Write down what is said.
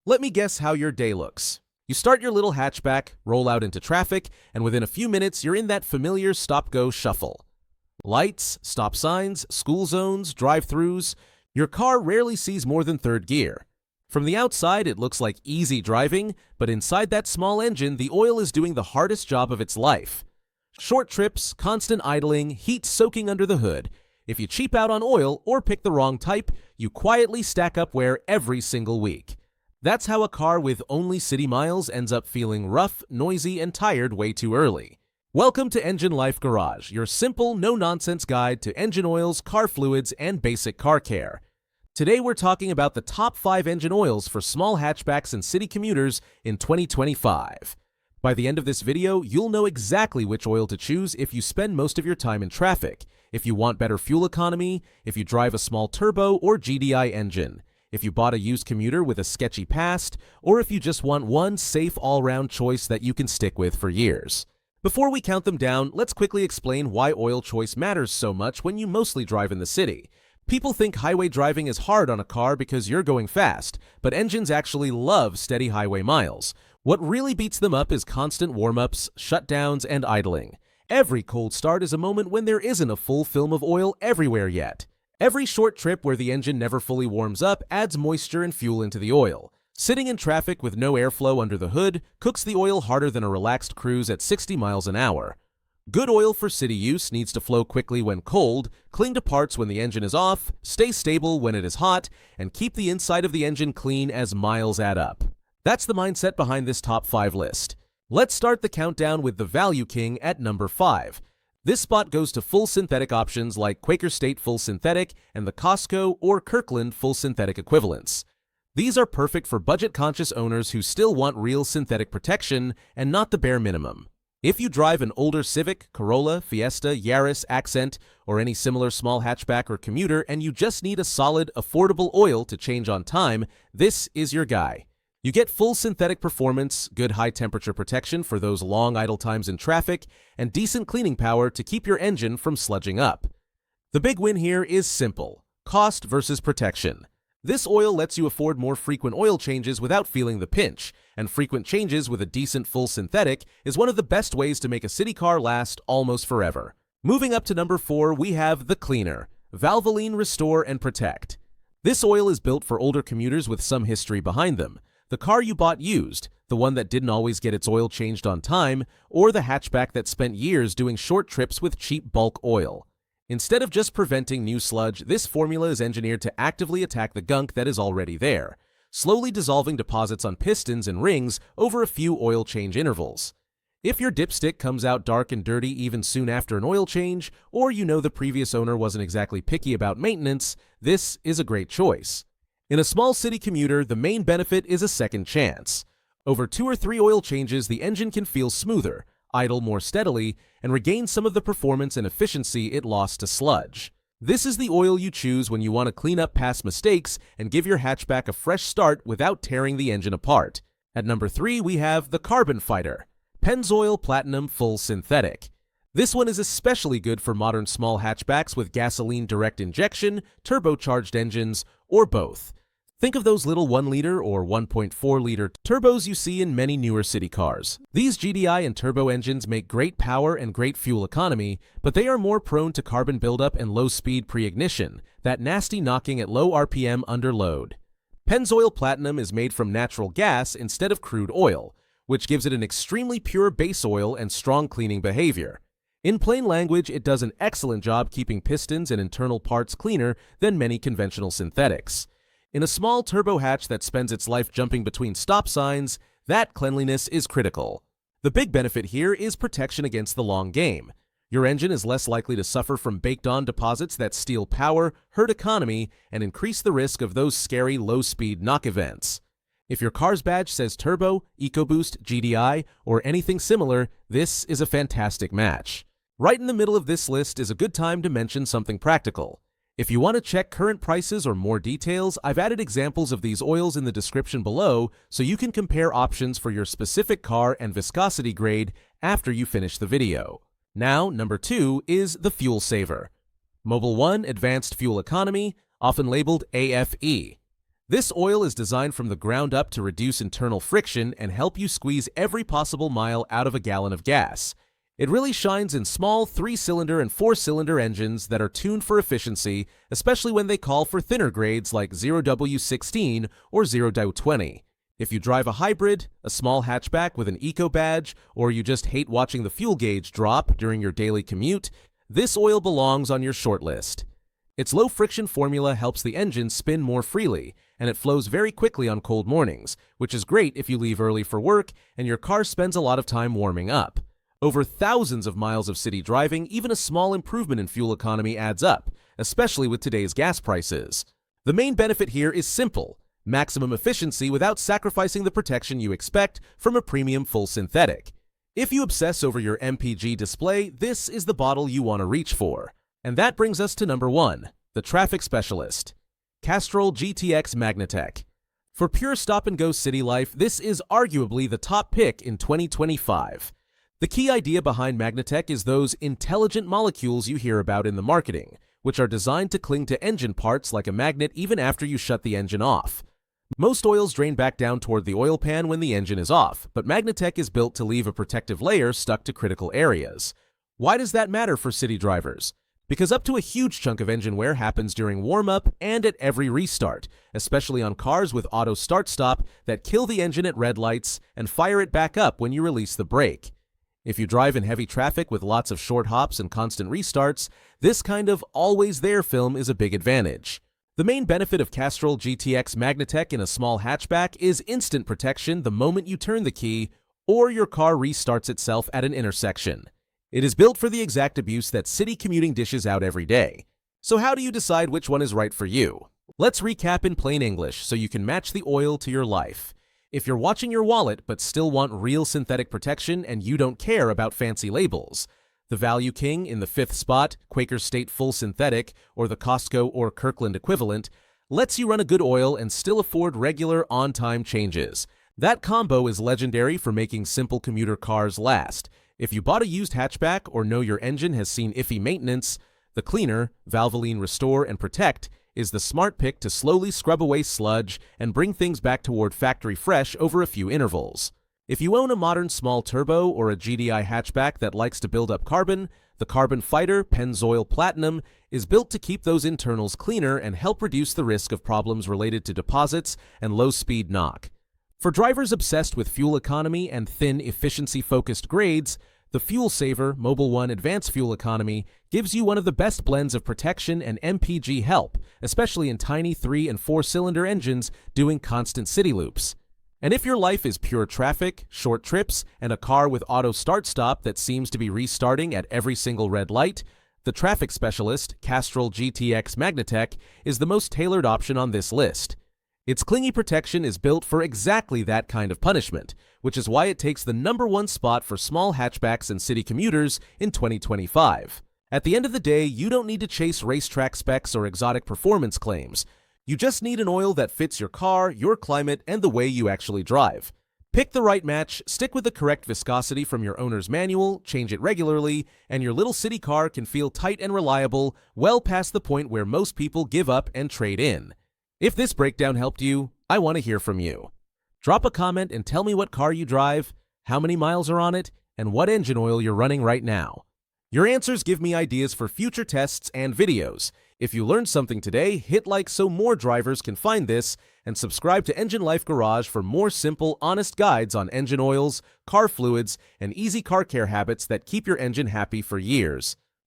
Let me guess how your day looks. You start your little hatchback, roll out into traffic, and within a few minutes you're in that familiar stop-go shuffle. Lights, stop signs, school zones, drive-thrus. Your car rarely sees more than third gear. From the outside it looks like easy driving, but inside that small engine the oil is doing the hardest job of its life. Short trips, constant idling, heat soaking under the hood. If you cheap out on oil or pick the wrong type, you quietly stack up wear every single week. That's how a car with only city miles ends up feeling rough, noisy, and tired way too early. Welcome to Engine Life Garage, your simple, no-nonsense guide to engine oils, car fluids, and basic car care. Today we're talking about the top 5 engine oils for small hatchbacks and city commuters in 2025. By the end of this video, you'll know exactly which oil to choose if you spend most of your time in traffic, if you want better fuel economy, if you drive a small turbo or GDI engine, if you bought a used commuter with a sketchy past, or if you just want one safe all-round choice that you can stick with for years. Before we count them down, let's quickly explain why oil choice matters so much when you mostly drive in the city. People think highway driving is hard on a car because you're going fast, but engines actually love steady highway miles. What really beats them up is constant warm-ups, shutdowns, and idling. Every cold start is a moment when there isn't a full film of oil everywhere yet. Every short trip where the engine never fully warms up adds moisture and fuel into the oil. Sitting in traffic with no airflow under the hood cooks the oil harder than a relaxed cruise at 60 miles an hour. Good oil for city use needs to flow quickly when cold, cling to parts when the engine is off, stay stable when it is hot, and keep the inside of the engine clean as miles add up. That's the mindset behind this top 5 list. Let's start the countdown with the Value King at number 5. This spot goes to full synthetic options like Quaker State Full Synthetic and the Costco or Kirkland Full Synthetic equivalents. These are perfect for budget-conscious owners who still want real synthetic protection and not the bare minimum. If you drive an older Civic, Corolla, Fiesta, Yaris, Accent, or any similar small hatchback or commuter and you just need a solid, affordable oil to change on time, this is your guy. You get full synthetic performance, good high-temperature protection for those long idle times in traffic, and decent cleaning power to keep your engine from sludging up. The big win here is simple: cost versus protection. This oil lets you afford more frequent oil changes without feeling the pinch, and frequent changes with a decent full synthetic is one of the best ways to make a city car last almost forever. Moving up to number 4, we have the cleaner, Valvoline Restore and Protect. This oil is built for older commuters with some history behind them. The car you bought used, the one that didn't always get its oil changed on time, or the hatchback that spent years doing short trips with cheap bulk oil. Instead of just preventing new sludge, this formula is engineered to actively attack the gunk that is already there, slowly dissolving deposits on pistons and rings over a few oil change intervals. If your dipstick comes out dark and dirty even soon after an oil change, or you know the previous owner wasn't exactly picky about maintenance, this is a great choice. In a small city commuter, the main benefit is a second chance. Over 2 or 3 oil changes, the engine can feel smoother, idle more steadily, and regain some of the performance and efficiency it lost to sludge. This is the oil you choose when you want to clean up past mistakes and give your hatchback a fresh start without tearing the engine apart. At number 3, we have the Carbon Fighter, Pennzoil Platinum Full Synthetic. This one is especially good for modern small hatchbacks with gasoline direct injection, turbocharged engines, or both. Think of those little 1-liter or 1.4-liter turbos you see in many newer city cars. These GDI and turbo engines make great power and great fuel economy, but they are more prone to carbon buildup and low-speed pre-ignition, that nasty knocking at low RPM under load. Pennzoil Platinum is made from natural gas instead of crude oil, which gives it an extremely pure base oil and strong cleaning behavior. In plain language, it does an excellent job keeping pistons and internal parts cleaner than many conventional synthetics. In a small turbo hatch that spends its life jumping between stop signs, that cleanliness is critical. The big benefit here is protection against the long game. Your engine is less likely to suffer from baked-on deposits that steal power, hurt economy, and increase the risk of those scary low-speed knock events. If your car's badge says Turbo, EcoBoost, GDI, or anything similar, this is a fantastic match. Right in the middle of this list is a good time to mention something practical. If you want to check current prices or more details, I've added examples of these oils in the description below so you can compare options for your specific car and viscosity grade after you finish the video. Now, number 2 is the Fuel Saver, Mobil 1 Advanced Fuel Economy, often labeled AFE. This oil is designed from the ground up to reduce internal friction and help you squeeze every possible mile out of a gallon of gas. It really shines in small 3-cylinder and 4-cylinder engines that are tuned for efficiency, especially when they call for thinner grades like 0W16 or 0W20. If you drive a hybrid, a small hatchback with an eco badge, or you just hate watching the fuel gauge drop during your daily commute, this oil belongs on your short list. Its low-friction formula helps the engine spin more freely, and it flows very quickly on cold mornings, which is great if you leave early for work and your car spends a lot of time warming up. Over thousands of miles of city driving, even a small improvement in fuel economy adds up, especially with today's gas prices. The main benefit here is simple: maximum efficiency without sacrificing the protection you expect from a premium full synthetic. If you obsess over your MPG display, this is the bottle you want to reach for. And that brings us to number 1, the traffic specialist. Castrol GTX Magnatec. For pure stop-and-go city life, this is arguably the top pick in 2025. The key idea behind Magnatec is those intelligent molecules you hear about in the marketing, which are designed to cling to engine parts like a magnet even after you shut the engine off. Most oils drain back down toward the oil pan when the engine is off, but Magnatec is built to leave a protective layer stuck to critical areas. Why does that matter for city drivers? Because up to a huge chunk of engine wear happens during warm-up and at every restart, especially on cars with auto start-stop that kill the engine at red lights and fire it back up when you release the brake. If you drive in heavy traffic with lots of short hops and constant restarts, this kind of always-there film is a big advantage. The main benefit of Castrol GTX Magnatec in a small hatchback is instant protection the moment you turn the key or your car restarts itself at an intersection. It is built for the exact abuse that city commuting dishes out every day. So how do you decide which one is right for you? Let's recap in plain English so you can match the oil to your life. If you're watching your wallet but still want real synthetic protection and you don't care about fancy labels, the Value King in the 5th spot, Quaker State Full Synthetic, or the Costco or Kirkland equivalent, lets you run a good oil and still afford regular on-time changes. That combo is legendary for making simple commuter cars last. If you bought a used hatchback or know your engine has seen iffy maintenance, the cleaner, Valvoline Restore and Protect, is the smart pick to slowly scrub away sludge and bring things back toward factory fresh over a few intervals. If you own a modern small turbo or a GDI hatchback that likes to build up carbon, the Carbon Fighter Pennzoil Platinum is built to keep those internals cleaner and help reduce the risk of problems related to deposits and low-speed knock. For drivers obsessed with fuel economy and thin, efficiency-focused grades, the Fuel Saver Mobil 1 Advanced Fuel Economy gives you one of the best blends of protection and MPG help, especially in tiny 3- and 4-cylinder engines doing constant city loops. And if your life is pure traffic, short trips, and a car with auto start-stop that seems to be restarting at every single red light, the traffic specialist, Castrol GTX Magnatec, is the most tailored option on this list. Its clingy protection is built for exactly that kind of punishment, which is why it takes the number 1 spot for small hatchbacks and city commuters in 2025. At the end of the day, you don't need to chase racetrack specs or exotic performance claims. You just need an oil that fits your car, your climate, and the way you actually drive. Pick the right match, stick with the correct viscosity from your owner's manual, change it regularly, and your little city car can feel tight and reliable, well past the point where most people give up and trade in. If this breakdown helped you, I want to hear from you. Drop a comment and tell me what car you drive, how many miles are on it, and what engine oil you're running right now. Your answers give me ideas for future tests and videos. If you learned something today, hit like so more drivers can find this, and subscribe to Engine Life Garage for more simple, honest guides on engine oils, car fluids, and easy car care habits that keep your engine happy for years.